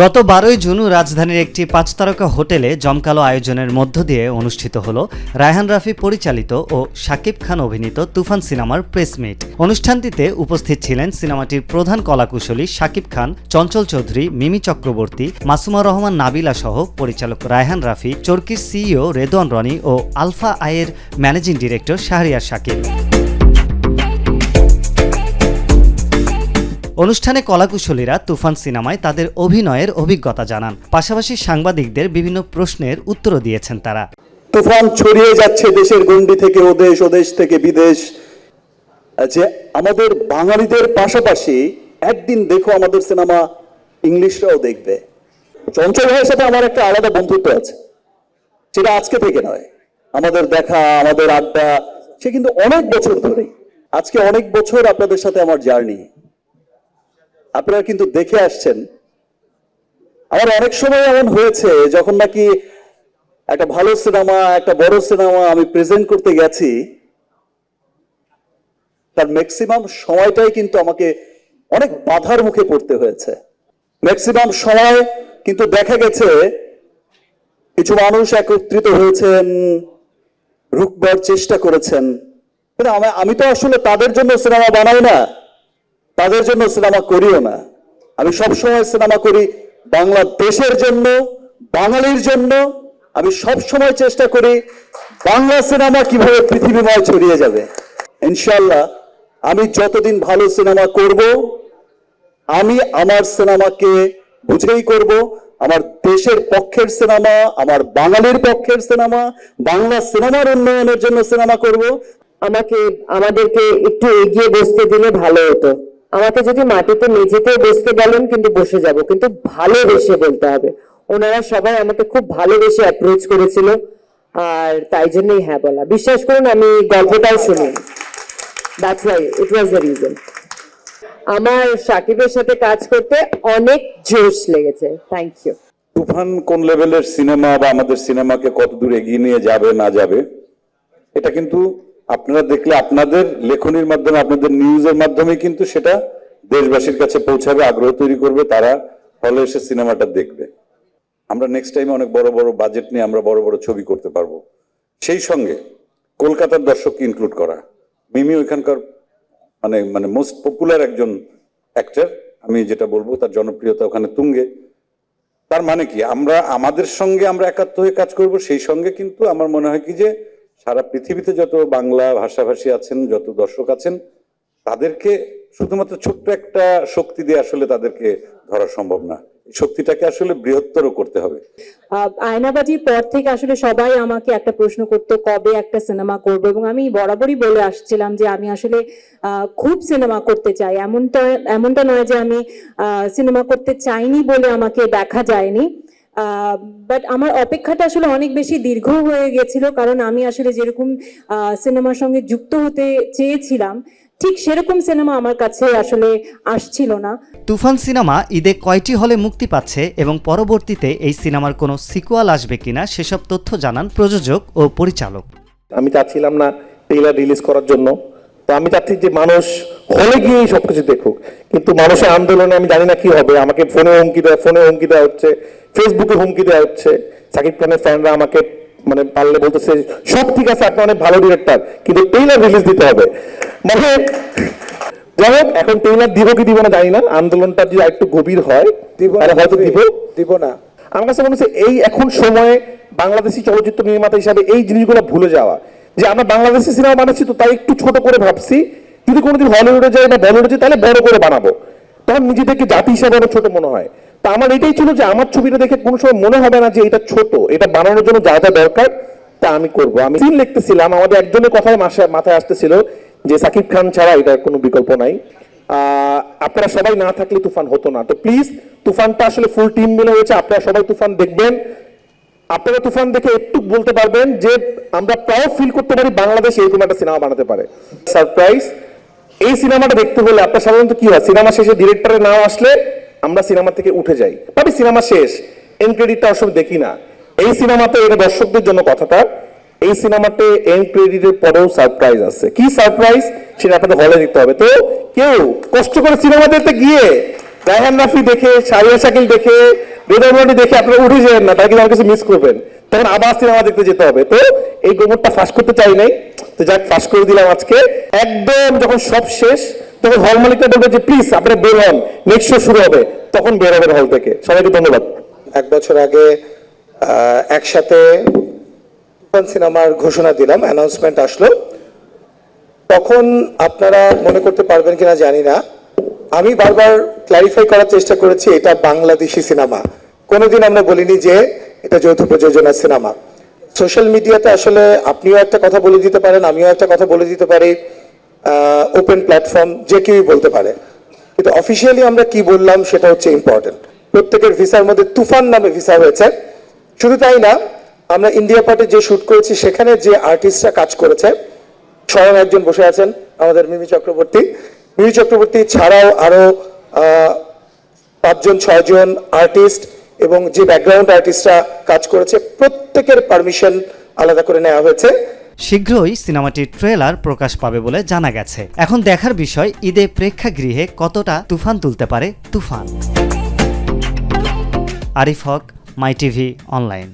গত 12ই জুন রাজধানীর একটি 5 তারকা হোটেলে জমকালো আয়োজনের মধ্য দিয়ে অনুষ্ঠিত হলো রায়হান রাফি পরিচালিত ও শাকিব খান অভিনীত তুফান সিনেমার প্রেস মিট। অনুষ্ঠানটিতে উপস্থিত ছিলেন সিনেমাটির প্রধান কলাকুশলী শাকিব খান, চঞ্চল চৌধুরী, মিমি চক্রবর্তী, মাসুমা রহমান নাবিলা সহ পরিচালক রায়হান রাফি, চরকির সিইও রেদওয়ান রনি ও আলফা আইয়ের ম্যানেজিং ডিরেক্টর শাহরিয়ার শাকিব। অনুষ্ঠানে কলাকুশলীরা তুফান সিনেমায় তাদের অভিনয়ের অভিজ্ঞতা জানান, পাশাপাশি সাংবাদিকদের বিভিন্ন প্রশ্নের উত্তরও দিয়েছেন তারা। তুফান ছড়িয়ে যাচ্ছে দেশের গণ্ডি থেকে ওদেশ, ওদেশ থেকে বিদেশ। যে আমাদের বাঙালিদের পাশাপাশি একদিন দেখো আমাদের সিনেমা ইংলিশরাও দেখবে। চঞ্চল ভাইয়ের সাথে আমার একটা আলাদা বন্ধুত্ব আছে, সেটা আজকে থেকে নয়। আমাদের দেখা, আমাদের আড্ডা, সে কিন্তু অনেক বছর ধরে। আজকে অনেক বছর আপনাদের সাথে আমার জার্নি, আপনারা কিন্তু দেখে আসছেন। আমার অনেক সময় এমন হয়েছে যখন নাকি একটা ভালো সিনেমা, একটা বড় সিনেমা আমি প্রেজেন্ট করতে গেছি, তার ম্যাক্সিমাম সময়টাই কিন্তু আমাকে অনেক বাধার মুখে পড়তে হয়েছে। ম্যাক্সিমাম সময় কিন্তু দেখা গেছে কিছু মানুষ একত্রিত হয়েছেন, রুখবার চেষ্টা করেছেন, কিন্তু আমি তো আসলে তাদের জন্য সিনেমা বানাই না, তাদের জন্য সিনেমা করিও না। আমি সবসময় সিনেমা করি বাংলাদেশের জন্য, বাঙালির জন্য। আমি সবসময় চেষ্টা করি বাংলা সিনেমা কিভাবে পৃথিবীময় ছড়িয়ে যাবে। ইনশাআল্লাহ আমি যতদিন ভালো সিনেমা করব, আমি আমার সিনেমাকে বুঝেই করব। আমার দেশের পক্ষের সিনেমা, আমার বাঙালির পক্ষের সিনেমা, বাংলা সিনেমার উন্নয়নের জন্য সিনেমা করব। আমাদেরকে একটু এগিয়ে বসতে দিলে ভালো হতো। আমাকে যদি মাটিতে মেঝেতে বসতে বলেন কিন্তু বসে যাব, কিন্তু ভালোবেসে বলতে হবে। ওনারা সবাই আমাকে খুব ভালোবেসে অ্যাপ্রোচ করেছিল, আর তাই জন্যই হ্যাঁ বলা। বিশ্বাস করুন আমি গল্পটাও শুনি, that's why it was the reason. আমার শাকিবের সাথে কাজ করতে অনেক জোশ লেগেছে। Thank you. তুফান কোন লেভেলের সিনেমা বা আমাদের সিনেমাকে কত দূর এগিয়ে নিয়ে যাবে না যাবে, এটা কিন্তু আপনারা দেখলে, আপনাদের লেখনীর মাধ্যমে, আপনাদের নিউজের মাধ্যমে কিন্তু সেটা দেশবাসীর কাছে পৌঁছাবে, আগ্রহ তৈরি করবে, তারা হলে এসে সিনেমাটা দেখবে। আমরা নেক্সট টাইমে অনেক বড় বড় বাজেট নিয়ে আমরা বড় বড় ছবি করতে পারবো। সেই সঙ্গে কলকাতার দর্শককে ইনক্লুড করা। মিমি ওইখানকার মানে মানে মোস্ট পপুলার একজন অ্যাক্টর। আমি যেটা বলবো, তার জনপ্রিয়তা ওখানে তুঙ্গে। তার মানে কি, আমরা আমাদের সঙ্গে আমরা একাত্ম হয়ে কাজ করব। সেই সঙ্গে কিন্তু আমার মনে হয় কি যে সারা পৃথিবীতে যত বাংলা ভাষাভাষী আছেন, যত দর্শক আছেন, তাদেরকে শুধুমাত্র ছোট্ট একটা শক্তি দিয়ে আসলে তাদেরকে ধরা সম্ভব না। শক্তিটাকে আসলে বৃহত্তর করতে হবে। আয়নাবাজির পর থেকে আসলে সবাই আমাকে একটা প্রশ্ন করতো কবে একটা সিনেমা করব, এবং আমি বরাবরই বলে আসছিলাম যে আমি আসলে খুব সিনেমা করতে চাই। এমনটা নয় যে আমি সিনেমা করতে চাইনি বলে আমাকে দেখা যায়নি, বাট আমার অপেক্ষাটা আসলে অনেক বেশি দীর্ঘ হয়ে গেছিল, কারণ আমি আসলে যেরকম সিনেমার সঙ্গে যুক্ত হতে চেয়েছিলাম ঠিক সেরকম সিনেমা আমার কাছে আসলে আসছিল না। তুফান সিনেমা ঈদে কয়টি হলে মুক্তি পাচ্ছে এবং পরবর্তীতে এই সিনেমার কোনো সিকুয়াল আসবে কিনা সেসব তথ্য জানান প্রযোজক ও পরিচালক। আমি চাচ্ছিলাম না ট্রেলার রিলিজ করার জন্য, তো আমি চাচ্ছি যে মানুষ হলে গিয়ে সবকিছু দেখুক। কিন্তু মানুষের আন্দোলনে আমি জানি না কি হবে। আমাকে ফোনে হুমকি দেওয়া হচ্ছে, ফেসবুকে হুমকি দেওয়া হচ্ছে। শাকিব খানের ফ্যানরা আমাকে মানে পারলে বলতেছে সব ঠিক আছে, আপনি অনেক ভালো ডিরেক্টর, কিন্তু ট্রেলার রিলিজ দিতে হবে। মানে যাই হোক, এখন ট্রেলার দিব কি দিব না জানি না। আন্দোলনটা যদি একটু গভীর হয় তাহলে হয়তো দিব না। আমার কাছে মনে হচ্ছে এই এখন সময়ে বাংলাদেশি চলচ্চিত্র নির্মাতা হিসাবে এই জিনিসগুলো ভুলে যাওয়া, যে আমরা বাংলাদেশি সিনেমা বানাচ্ছি তো তাই একটু ছোট করে ভাবছি, যদি কোনোদিন হলিউডে যাই বা বলিউডে যাই তাহলে বড় করে বানাবো, তখন নিজেদেরকে জাতি হিসাবে অনেক ছোট মনে হয়। তা আমার এটাই ছিল যে আমার ছবিটা দেখে কোনো সময় মনে হবে না যে এটা ছোট, এটা বানানোর জন্য যা যা দরকার তা আমি করবো। আমি সিন লিখতেছিলাম, আমাদের একজনের কথায় মাথায় আসতেছিল যে শাকিব খান ছাড়া এটার কোনো বিকল্প নাই। আপনারা সবাই না থাকলে তুফান হতো না। তো প্লিজ, তুফানটা আসলে ফুল টিম মিলে হয়েছে, আপনারা সবাই তুফান দেখবেন। আপনারা তুফান দেখে একটু বলতে পারবেন যে আমরা প্রাউড ফিল করতে পারি বাংলাদেশ এরকম একটা সিনেমা বানাতে পারে। সারপ্রাইজ, এই সিনেমাটা দেখতে হলে আপনার সাধারণত কি হয়, সিনেমা শেষে ডিরেক্টরের নাম আসলে আমরা সিনেমা থেকে উঠে যাই, ভাবি সিনেমা শেষ, এন্ড ক্রেডিটটা আসলে দেখি না। এই সিনেমাতে, এটা দর্শকদের জন্য কথাটা, এই সিনেমাতে এন্ড ক্রেডিটের পরেও সারপ্রাইজ আছে। কি সারপ্রাইজ সেটা আপনাদের হলে দেখতে হবে। তো কেউ কষ্ট করে সিনেমা দেখতে গিয়ে রায়হান রাফি দেখে, শাহরিয়ার শাকিল দেখে, রেদামণি দেখে আপনারা উঠে যাবেন না, তার কিন্তু আমার কিছু মিস করবেন, তখন আবার সিনেমা দেখতে যেতে হবে। তো এই গোমরটা ফাঁস করতে চাই নাই, তো যাক ফাঁস করে দিলাম আজকে। একদম যখন সব শেষ, তখন হল মালিকটা বলবে যে প্লিজ আপনারা বের হন, নেক্সট শো শুরু হবে, তখন বের হবেন হল থেকে। সবাইকে ধন্যবাদ। 1 বছর আগে একসাথে তুফান সিনেমার ঘোষণা দিলাম, অ্যানাউন্সমেন্ট আসলো। তখন আপনারা মনে করতে পারবেন কিনা জানি না, আমি বারবার ক্লারিফাই করার চেষ্টা করেছি এটা বাংলাদেশি সিনেমা, কোনোদিন আমরা বলিনি যে এটা যৌথ প্রযোজনার সিনেমা। সোশ্যাল মিডিয়াতে আসলে আপনিও একটা কথা বলে দিতে পারেন, আমিও একটা কথা বলে দিতে পারি, ওপেন প্ল্যাটফর্ম, যে কেউই বলতে পারে, কিন্তু অফিসিয়ালি আমরা কি বললাম সেটা হচ্ছে ইম্পর্টেন্ট। প্রত্যেকের ভিসার মধ্যে তুফান নামে ভিসা হয়েছে। শুধু তাই না, আমরা ইন্ডিয়া পার্টে যে শুট করেছি সেখানে যে আর্টিস্টরা কাজ করেছে, স্বয়ং একজন বসে আছেন আমাদের মিমি চক্রবর্তী। মিমি চক্রবর্তী ছাড়াও আরো 5 জন 6 জন আর্টিস্ট এবং যে ব্যাকগ্রাউন্ড আর্টিস্টরা কাজ করেছে, প্রত্যেকের পারমিশন আলাদা করে নেওয়া হয়েছে। শীঘ্রই সিনেমাটির ট্রেলার প্রকাশ পাবে বলে জানা গেছে। এখন দেখার বিষয় ঈদে প্রেক্ষাগৃহে কতটা তুফান তুলতে পারে তুফান। আরিফ হক, মাই টিভি অনলাইন।